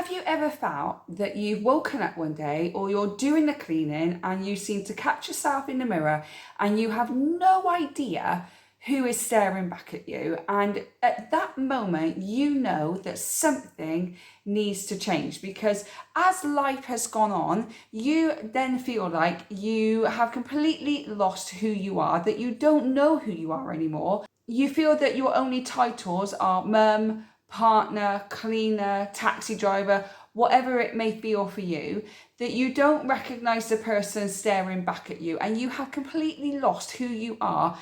Have you ever felt that you've woken up one day or you're doing the cleaning and you seem to catch yourself in the mirror and you have no idea who is staring back at you, and at that moment you know that something needs to change, because as life has gone on you then feel like you have completely lost who you are, that you don't know who you are anymore. You feel that your only titles are mum, partner, cleaner, taxi driver, whatever it may feel for you, that you don't recognize the person staring back at you, and you have completely lost who you are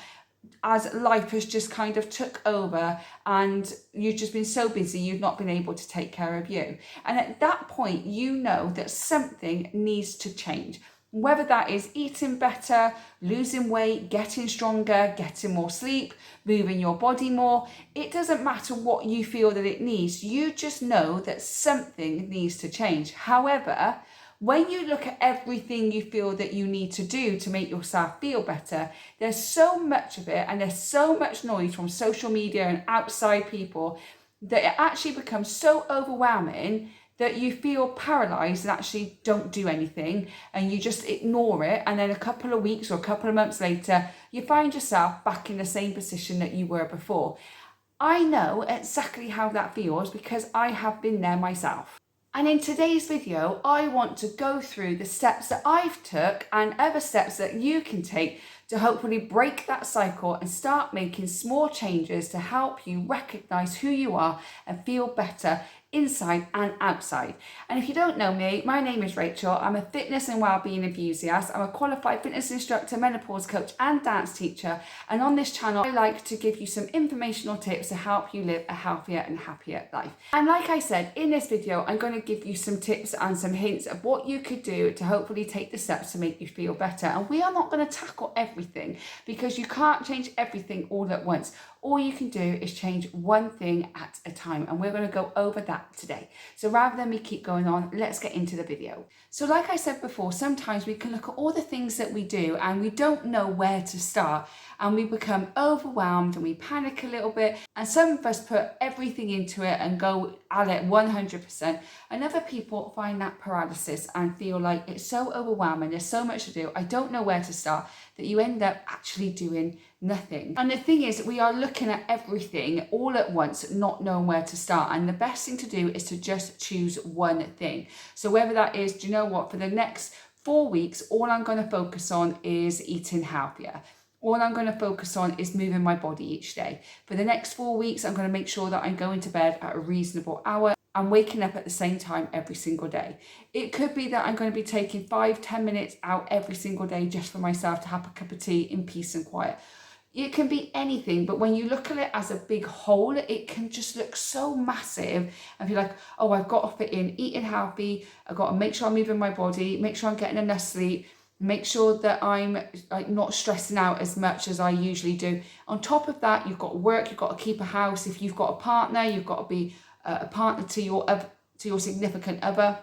as life has just kind of took over and you've just been so busy you've not been able to take care of you. And at that point you know that something needs to change. Whether that is eating better, losing weight, getting stronger, getting more sleep, moving your body more, it doesn't matter what you feel that it needs. You just know that something needs to change. However, when you look at everything you feel that you need to do to make yourself feel better, there's so much of it and there's so much noise from social media and outside people that it actually becomes so overwhelming that you feel paralyzed and actually don't do anything and you just ignore it. And then a couple of weeks or a couple of months later, you find yourself back in the same position that you were before. I know exactly how that feels because I have been there myself. And in today's video, I want to go through the steps that I've took and other steps that you can take to hopefully break that cycle and start making small changes to help you recognize who you are and feel better inside and outside. And if you don't know me, my name is Rachel. I'm a fitness and wellbeing enthusiast. I'm a qualified fitness instructor, menopause coach and dance teacher. And on this channel, I like to give you some informational tips to help you live a healthier and happier life. And like I said, in this video, I'm going to give you some tips and some hints of what you could do to hopefully take the steps to make you feel better. And we are not going to tackle everything because you can't change everything all at once. All you can do is change one thing at a time, and we're going to go over that today. So rather than me keep going on, let's get into the video. So like I said before, sometimes we can look at all the things that we do and we don't know where to start, and we become overwhelmed and we panic a little bit, and some of us put everything into it and go at it 100%, and other people find that paralysis and feel like it's so overwhelming, there's so much to do, I don't know where to start, that you end up actually doing nothing. And the thing is, we are looking at everything all at once, not knowing where to start. And the best thing to do is to just choose one thing. So whether that is, do you know what, for the next 4 weeks, all I'm going to focus on is eating healthier. All I'm going to focus on is moving my body each day. For the next 4 weeks, I'm going to make sure that I'm going to bed at a reasonable hour. I'm waking up at the same time every single day. It could be that I'm going to be taking 5-10 minutes out every single day just for myself to have a cup of tea in peace and quiet. It can be anything, but when you look at it as a big whole, it can just look so massive and feel like, oh, I've got to fit in eating healthy, I've got to make sure I'm moving my body, make sure I'm getting enough sleep, make sure that I'm like not stressing out as much as I usually do. On top of that, you've got work, you've got to keep a house. If you've got a partner, you've got to be a partner to your significant other.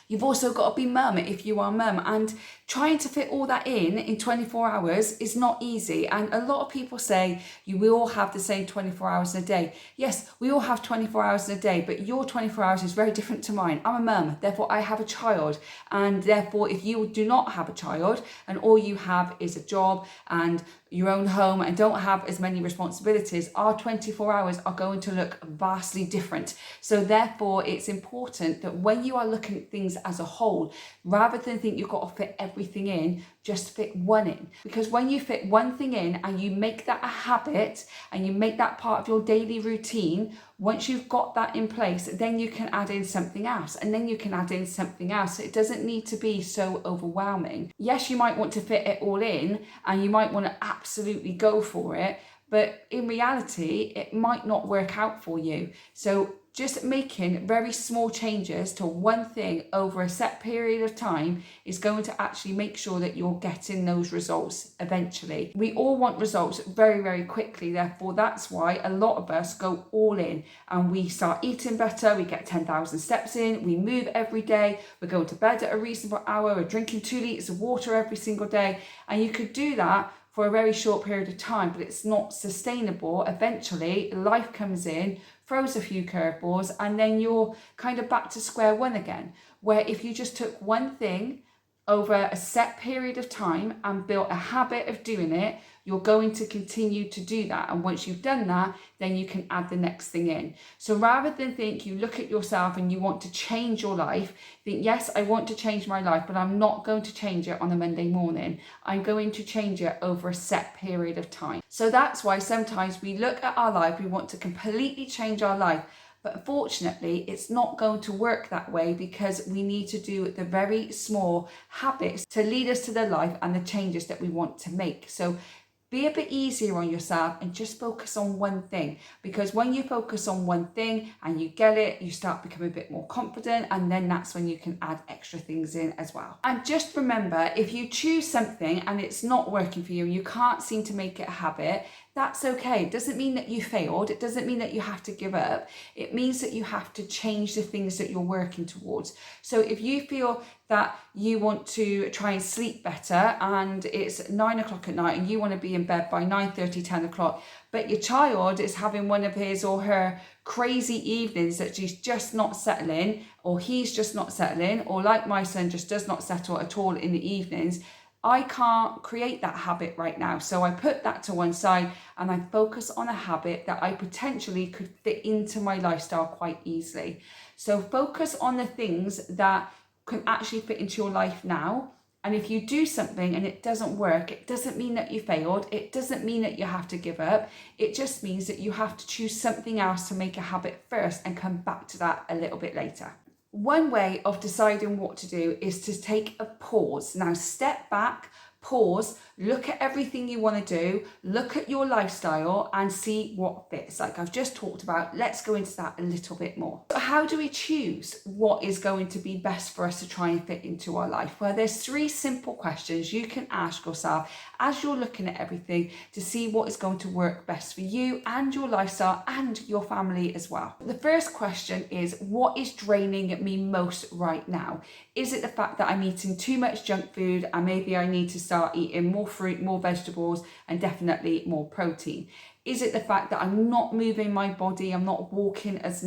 You've also got to be mum if you are mum, and trying to fit all that in 24 hours is not easy. And a lot of people say we all have the same 24 hours in a day. Yes, we all have 24 hours in a day, but your 24 hours is very different to mine. I'm a mum, therefore I have a child. And therefore, if you do not have a child and all you have is a job and your own home and don't have as many responsibilities, our 24 hours are going to look vastly different. So therefore, it's important that when you are looking at things as a whole, rather than think you've got to fit everything in, just fit one in. Because when you fit one thing in and you make that a habit and you make that part of your daily routine, once you've got that in place, then you can add in something else, and then you can add in something else. It doesn't need to be so overwhelming. Yes, you might want to fit it all in and you might want to absolutely go for it, but in reality, it might not work out for you. So just making very small changes to one thing over a set period of time is going to actually make sure that you're getting those results eventually. We all want results very, very quickly. Therefore, that's why a lot of us go all in and we start eating better. We get 10,000 steps in. We move every day. We're going to bed at a reasonable hour. We're drinking 2 litres of water every single day. And you could do that for a very short period of time, but it's not sustainable. Eventually, life comes in, throws a few curveballs, and then you're kind of back to square one again. Where if you just took one thing over a set period of time and built a habit of doing it, you're going to continue to do that. And once you've done that, then you can add the next thing in. So rather than think you look at yourself and you want to change your life, think, yes, I want to change my life, but I'm not going to change it on a Monday morning. I'm going to change it over a set period of time. So that's why sometimes we look at our life, we want to completely change our life. But unfortunately, it's not going to work that way, because we need to do the very small habits to lead us to the life and the changes that we want to make. So be a bit easier on yourself and just focus on one thing, because when you focus on one thing and you get it, you start becoming a bit more confident, and then that's when you can add extra things in as well. And just remember, if you choose something and it's not working for you, you can't seem to make it a habit, that's okay. It doesn't mean that you failed. It doesn't mean that you have to give up. It means that you have to change the things that you're working towards. So if you feel that you want to try and sleep better and it's 9 o'clock at night and you want to be in bed by 9:30, 10 o'clock, but your child is having one of his or her crazy evenings that she's just not settling, or he's just not settling, or like my son just does not settle at all in the evenings, I can't create that habit right now. So I put that to one side and I focus on a habit that I potentially could fit into my lifestyle quite easily. So focus on the things that can actually fit into your life now. And if you do something and it doesn't work, it doesn't mean that you failed. It doesn't mean that you have to give up. It just means that you have to choose something else to make a habit first and come back to that a little bit later. One way of deciding what to do is to take a pause. Now, step back, pause, look at everything you want to do, look at your lifestyle and see what fits. Like I've just talked about, let's go into that a little bit more. So how do we choose what is going to be best for us to try and fit into our life? Well, there's 3 simple questions you can ask yourself as you're looking at everything to see what is going to work best for you and your lifestyle and your family as well. The first question is, what is draining me most right now? Is it the fact that I'm eating too much junk food and maybe I need to start eating more fruit, more vegetables, and definitely more protein? Is it the fact that I'm not moving my body, I'm not walking as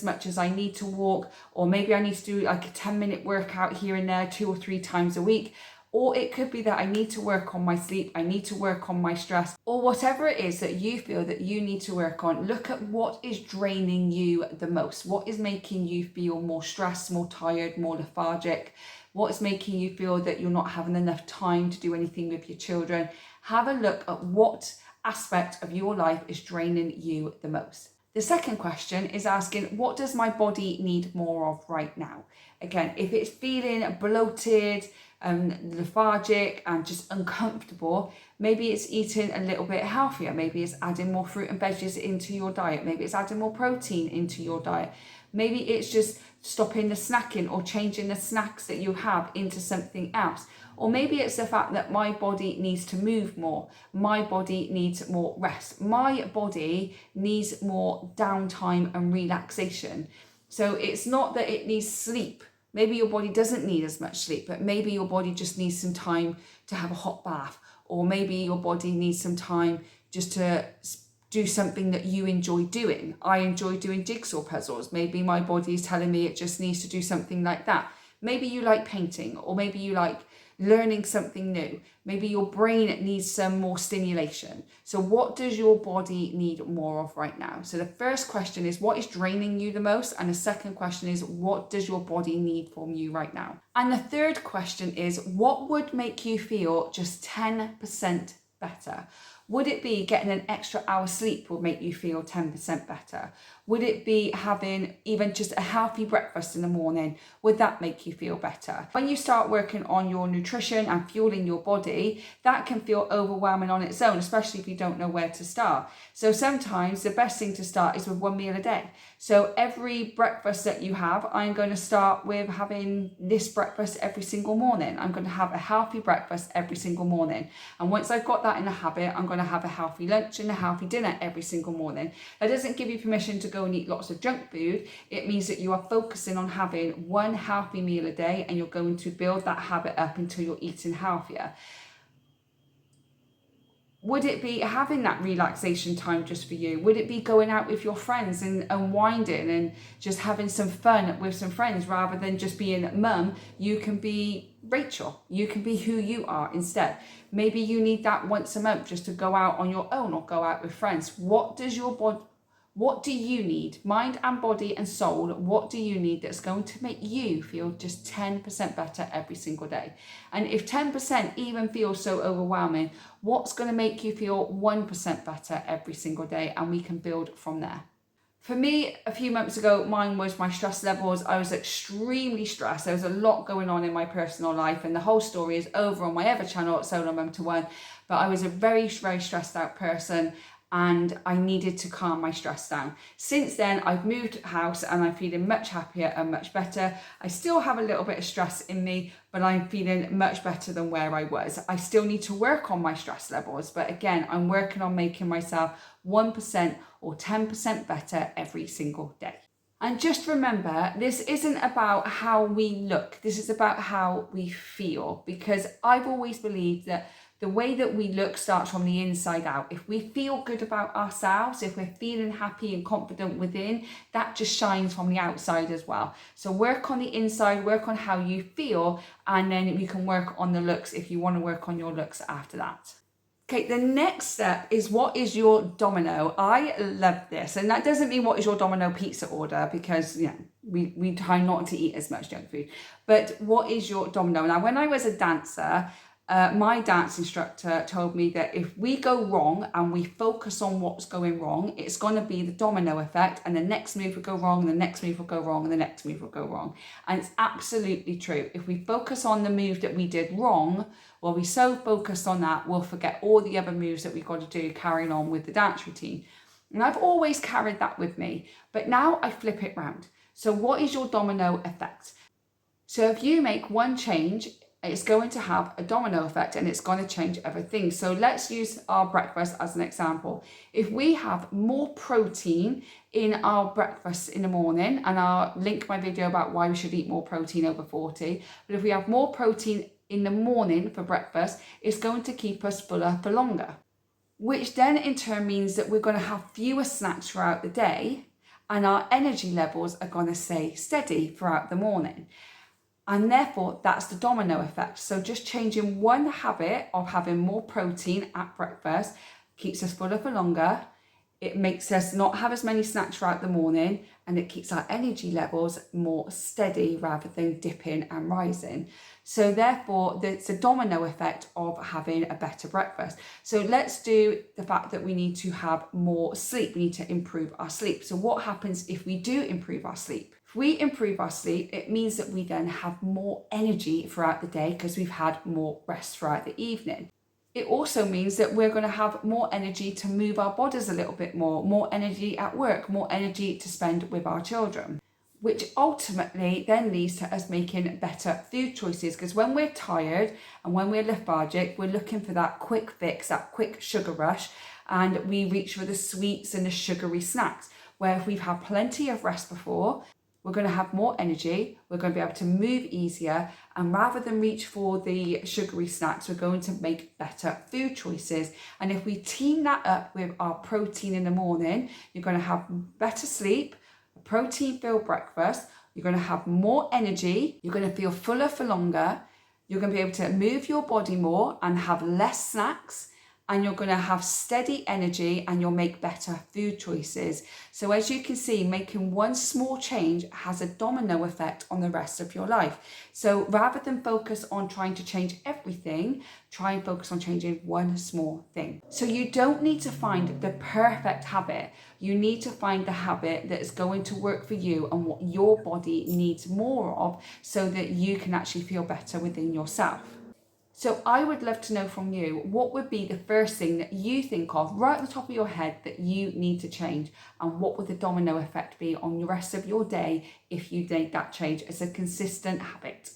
much as I need to walk, or maybe I need to do like a 10-minute workout here and there 2 or 3 times a week? Or it could be that I need to work on my sleep, I need to work on my stress, or whatever it is that you feel that you need to work on. Look at what is draining you the most. What is making you feel more stressed, more tired, more lethargic? What is making you feel that you're not having enough time to do anything with your children? Have a look at what aspect of your life is draining you the most. The second question is asking, what does my body need more of right now? Again, if it's feeling bloated, lethargic and just uncomfortable, maybe it's eating a little bit healthier. Maybe it's adding more fruit and veggies into your diet. Maybe it's adding more protein into your diet. Maybe it's just stopping the snacking or changing the snacks that you have into something else. Or maybe it's the fact that my body needs to move more. My body needs more rest. My body needs more downtime and relaxation. So it's not that it needs sleep. Maybe your body doesn't need as much sleep, but maybe your body just needs some time to have a hot bath. Or maybe your body needs some time just to do something that you enjoy doing. I enjoy doing jigsaw puzzles. Maybe my body is telling me it just needs to do something like that. Maybe you like painting, or maybe you like learning something new. Maybe your brain needs some more stimulation. So what does your body need more of right now? So the first question is, what is draining you the most? And the second question is, what does your body need from you right now? And the third question is, what would make you feel just 10% better? Would it be getting an extra hour sleep would make you feel 10% better? Would it be having even just a healthy breakfast in the morning? Would that make you feel better? When you start working on your nutrition and fueling your body, that can feel overwhelming on its own, especially if you don't know where to start. So sometimes the best thing to start is with 1 meal a day. So every breakfast that you have, I'm going to start with having this breakfast every single morning. I'm going to have a healthy breakfast every single morning. And once I've got that in a habit, I'm going to have a healthy lunch and a healthy dinner every single morning. That doesn't give you permission to go and eat lots of junk food. It means that you are focusing on having one healthy meal a day, and you're going to build that habit up until you're eating healthier. Would it be having that relaxation time just for you? Would it be going out with your friends and unwinding and just having some fun with some friends rather than just being mum? You can be Rachel. You can be who you are instead. Maybe you need that once a month just to go out on your own or go out with friends. What do you need? Mind and body and soul, what do you need that's going to make you feel just 10% better every single day? And if 10% even feels so overwhelming, what's going to make you feel 1% better every single day? And we can build from there. For me, a few months ago, mine was my stress levels. I was extremely stressed. There was a lot going on in my personal life, and the whole story is over on my other channel, Solo Mum to One. But I was a very, very stressed out person, and I needed to calm my stress down. Since then, I've moved house and I'm feeling much happier and much better. I still have a little bit of stress in me, but I'm feeling much better than where I was. I still need to work on my stress levels, but again, I'm working on making myself 1% or 10% better every single day. And just remember, this isn't about how we look. This is about how we feel, because I've always believed that the way that we look starts from the inside out. If we feel good about ourselves, if we're feeling happy and confident within, that just shines from the outside as well. So work on the inside, work on how you feel, and then you can work on the looks if you want to work on your looks after that. Okay, the next step is, what is your Domino? I love this. And that doesn't mean what is your Domino pizza order, because we try not to eat as much junk food. But what is your Domino? Now, when I was a dancer, my dance instructor told me that if we go wrong and we focus on what's going wrong, it's going to be the domino effect, and the next move will go wrong, and the next move will go wrong, and the next move will go wrong. And it's absolutely true. If we focus on the move that we did wrong, well, we're so focused on that, we'll forget all the other moves that we've got to do carrying on with the dance routine. And I've always carried that with me, but now I flip it round. So what is your domino effect? So if you make one change, it's going to have a domino effect, and it's going to change other things. So let's use our breakfast as an example. If we have more protein in our breakfast in the morning, and I'll link my video about why we should eat more protein over 40, but if we have more protein in the morning for breakfast, it's going to keep us fuller for longer, which then in turn means that we're going to have fewer snacks throughout the day, and our energy levels are going to stay steady throughout the morning. And therefore, that's the domino effect. So just changing one habit of having more protein at breakfast keeps us fuller for longer. It makes us not have as many snacks throughout the morning, and it keeps our energy levels more steady rather than dipping and rising. So therefore, it's a domino effect of having a better breakfast. So let's do the fact that we need to have more sleep. We need to improve our sleep. So what happens if we do improve our sleep? If we improve our sleep, it means that we then have more energy throughout the day because we've had more rest throughout the evening. It also means that we're going to have more energy to move our bodies a little bit more energy at work, more energy to spend with our children, which ultimately then leads to us making better food choices. Because when we're tired and when we're lethargic, we're looking for that quick fix, that quick sugar rush, and we reach for the sweets and the sugary snacks. Where if we've had plenty of rest before, we're going to have more energy, we're going to be able to move easier, and rather than reach for the sugary snacks, we're going to make better food choices. And if we team that up with our protein in the morning, you're going to have better sleep, a protein-filled breakfast, you're going to have more energy, you're going to feel fuller for longer, you're going to be able to move your body more and have less snacks, and you're going to have steady energy, and you'll make better food choices. So as you can see, making one small change has a domino effect on the rest of your life. So rather than focus on trying to change everything, try and focus on changing one small thing. So you don't need to find the perfect habit. You need to find the habit that is going to work for you and what your body needs more of, so that you can actually feel better within yourself. So I would love to know from you, what would be the first thing that you think of right at the top of your head that you need to change? And what would the domino effect be on the rest of your day if you made that change as a consistent habit?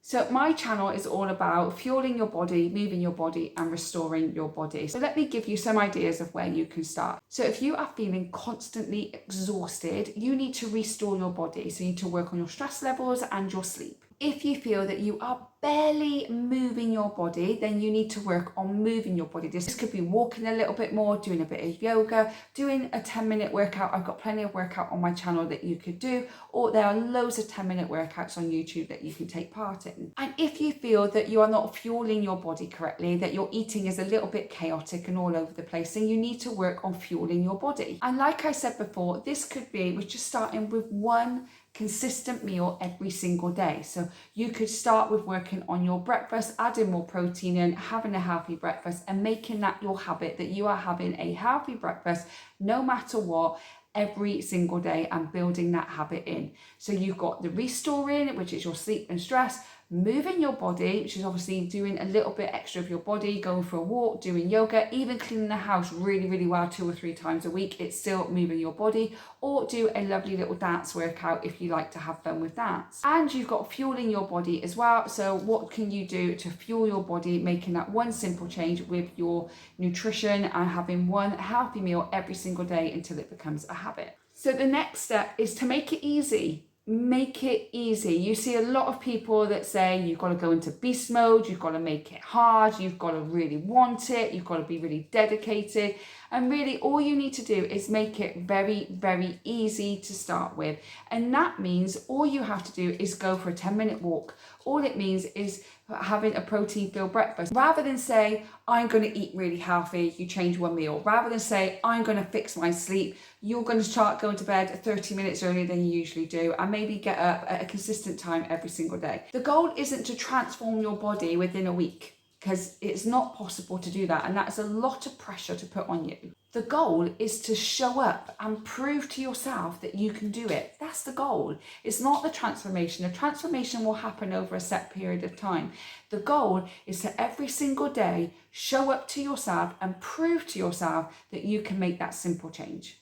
So my channel is all about fueling your body, moving your body, and restoring your body. So let me give you some ideas of where you can start. So if you are feeling constantly exhausted, you need to restore your body. So you need to work on your stress levels and your sleep. If you feel that you are barely moving your body, then you need to work on moving your body. This could be walking a little bit more, doing a bit of yoga, doing a 10-minute workout. I've got plenty of workout on my channel that you could do, or there are loads of 10-minute workouts on YouTube that you can take part in. And if you feel that you are not fueling your body correctly, that your eating is a little bit chaotic and all over the place, then you need to work on fueling your body. And like I said before, this could be with just starting with one consistent meal every single day. So you could start with working on your breakfast, adding more protein in, having a healthy breakfast, and making that your habit, that you are having a healthy breakfast no matter what every single day, and building that habit in. So you've got the restoring, which is your sleep and stress, moving your body, which is obviously doing a little bit extra of your body, going for a walk, doing yoga, even cleaning the house really well 2 or 3 times a week, it's still moving your body, or do a lovely little dance workout if you like to have fun with dance. And you've got fueling your body as well. So what can you do to fuel your body? Making that one simple change with your nutrition and having one healthy meal every single day until it becomes a habit. So the next step is to make it easy. Make it easy. You see a lot of people that say you've got to go into beast mode, you've got to make it hard, you've got to really want it, you've got to be really dedicated. And really all you need to do is make it very easy to start with. And that means all you have to do is go for a 10-minute walk. All it means is having a protein-filled breakfast. Rather than say, I'm going to eat really healthy, you change one meal. Rather than say, I'm going to fix my sleep, you're going to start going to bed 30 minutes earlier than you usually do, and maybe get up at a consistent time every single day. The goal isn't to transform your body within a week, because it's not possible to do that, and that's a lot of pressure to put on you. The goal is to show up and prove to yourself that you can do it. That's the goal. It's not the transformation. The transformation will happen over a set period of time. The goal is to every single day show up to yourself and prove to yourself that you can make that simple change.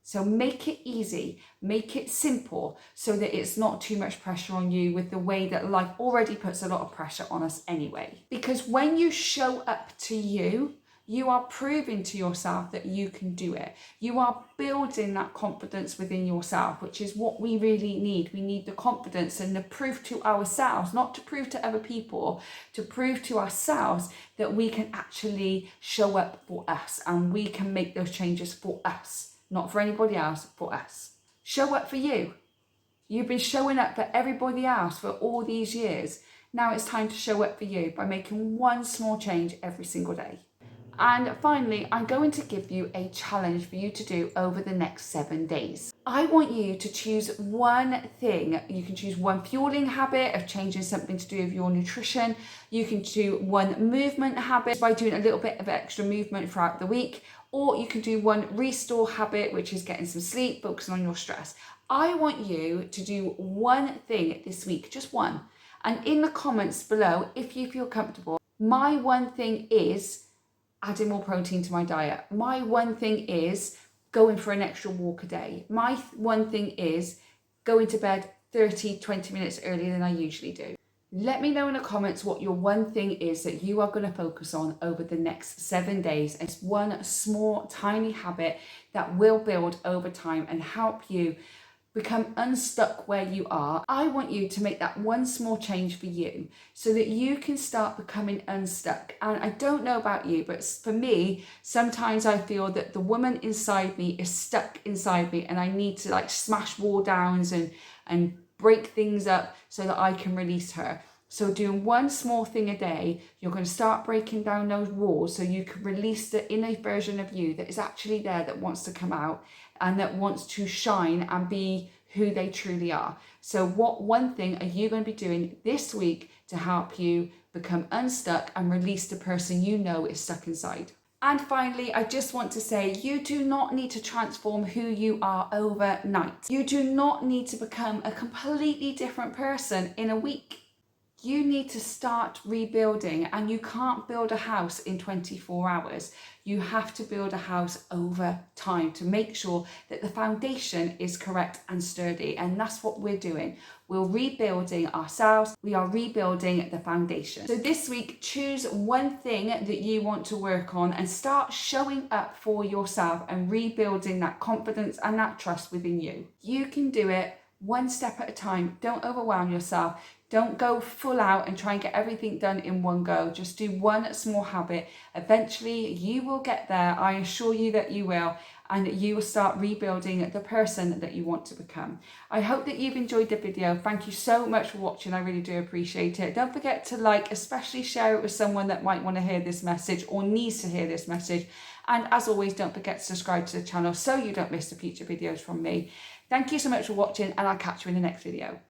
So make it easy, make it simple, so that it's not too much pressure on you, with the way that life already puts a lot of pressure on us anyway. Because when you show up to you, you are proving to yourself that you can do it. You are building that confidence within yourself, which is what we really need. We need the confidence and the proof to ourselves, not to prove to other people, to prove to ourselves that we can actually show up for us and we can make those changes for us, not for anybody else, for us. Show up for you. You've been showing up for everybody else for all these years. Now it's time to show up for you by making one small change every single day. And finally, I'm going to give you a challenge for you to do over the next 7 days. I want you to choose one thing. You can choose one fueling habit of changing something to do with your nutrition. You can do one movement habit by doing a little bit of extra movement throughout the week. Or you can do one restore habit, which is getting some sleep, focusing on your stress. I want you to do one thing this week, just one. And in the comments below, if you feel comfortable, my one thing is adding more protein to my diet. My one thing is going for an extra walk a day. My one thing is going to bed 20 minutes earlier than I usually do. Let me know in the comments what your one thing is that you are going to focus on over the next 7 days. It's one small, tiny habit that will build over time and help you become unstuck where you are. I want you to make that one small change for you so that you can start becoming unstuck. And I don't know about you, but for me, sometimes I feel that the woman inside me is stuck inside me and I need to like smash wall downs and break things up so that I can release her. So doing one small thing a day, you're going to start breaking down those walls so you can release the inner version of you that is actually there, that wants to come out and that wants to shine and be who they truly are. So what one thing are you going to be doing this week to help you become unstuck and release the person you know is stuck inside? And finally, I just want to say, you do not need to transform who you are overnight. You do not need to become a completely different person in a week. You need to start rebuilding, and you can't build a house in 24 hours. You have to build a house over time to make sure that the foundation is correct and sturdy. And that's what we're doing. We're rebuilding ourselves. We are rebuilding the foundation. So this week, choose one thing that you want to work on and start showing up for yourself and rebuilding that confidence and that trust within you. You can do it. one step at a time. Don't overwhelm yourself. Don't go full out and try and get everything done in one go. Just do one small habit. Eventually you will get there. I assure you that you will. And you will start rebuilding the person that you want to become. I hope that you've enjoyed the video. Thank you so much for watching. I really do appreciate it. Don't forget to like, especially share it with someone that might want to hear this message or needs to hear this message. And as always, don't forget to subscribe to the channel so you don't miss the future videos from me. Thank you so much for watching, and I'll catch you in the next video.